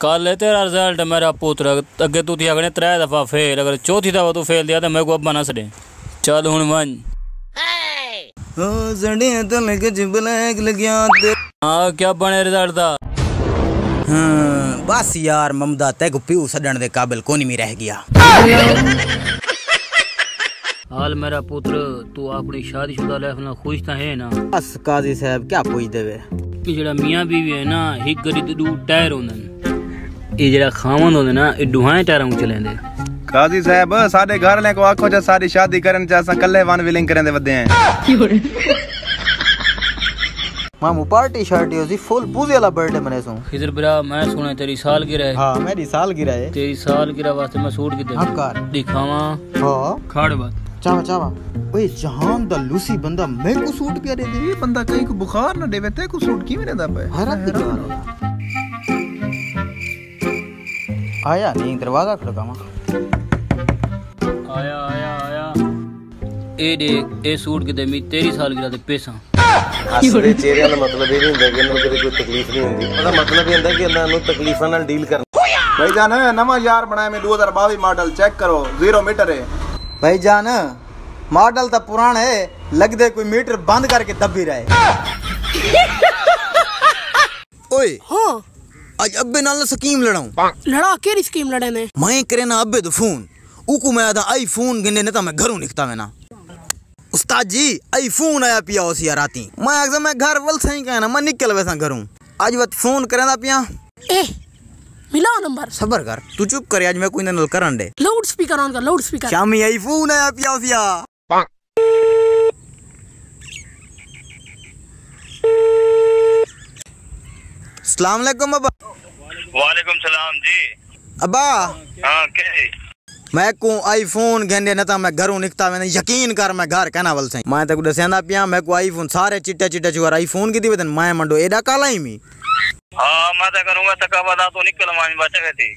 कल है तेरा रिजल्ट मेरा पुत्र। अगे तू थी अगने 3 दफा फेल, अगर चौथी दफा तू फेल दिया तो मेरे को अब्बा ना सड़े। चल हुन मन हाँ क्या बने रिजल्ट था? बस यार ममदा तेको प्यू सदन दे काबिल कोनी में रह गया। हाल मेरा पुत्र तू अपनी शादीशुदा लाइफ ना खुश तो है ना? बस काजी साहब क्या पूछ देवे कि जड़ा मियां बीवी है ना एक गरी ते 2 टायर होंदन, ये जड़ा खावंद होंदे ना ये दुहाए टायरां उ चलेंदे। काजी साहब साडे घर वाले को आखो जा साडी शादी करन च असा कल्ले वन विलिंग करन दे वदे हैं। मामू पार्टी शर्टी होसी फुल पूजे वाला बर्थडे मने सो। खिजर ब्रा मैं सुने तेरी सालगिरह है। हां मेरी सालगिरह है। तेरी सालगिरह वास्ते मैं सूट की दे हकार दिखावा। हां खाड़ बात चावा चावा ओए जहान दा लूसी बंदा मैं को सूट प्यारे दे। ये बंदा कहीं को बुखार ना देवे ते को सूट की मेरे दा पे हैरान आया नहीं दरवाजा खड़कावा। आया आया आया ए देख ए सूट के दे मी तेरी सालगिरह दे पैसा। असली चेहरे का मतलब ये नहीं होता कि इन्होंने कोई तकलीफ नहीं होती। पता मतलब ये होता कि इन्होंने तकलीफां नाल डील करना। भाईजान नवा यार बनाया में 2022 मॉडल चेक करो 0 मीटर है। भाईजान मॉडल तो पुराना है, लगदे कोई मीटर बंद करके दबी रहे। ओए हाँ आज अब्बे नाल स्कीम लड़ाऊं। लड़ा केरी स्कीम लड़े ने? मैं करे ना अब्बे तो फोन उको मैं आधा आईफोन गिने नहीं तो मैं घरों निकता में ना। उस्ताद जी आईफोन आया पिया होसी यार राती मैं एकदम मैं घर वल सही कहना मैं निकल वैसा घरों आज वत फोन करे ना पिया। ए मिला नंबर सबर कर तू चुप करे आज मैं कोई नल करन दे। लाउड स्पीकर ऑन कर लाउड स्पीकर। शामी आईफोन आया पिया होसी या अस्सलाम वालेकुम अब्बा। वालेकुम सलाम जी। अब्बा हाँ क्या मैं को आईफोन घेंदे न मैं घरों निकता मैंने यकीन कर मैं घर कहना वल सही मैं तक दसेंदा पिया मैं को आईफोन सारे चिट्टे चिट्टे चुवर आईफोन की दी वतन मैं मंडो एडा काला ही मी। हाँ मैं तो करूँगा तक बाद तो निकल मान बचा गए थे।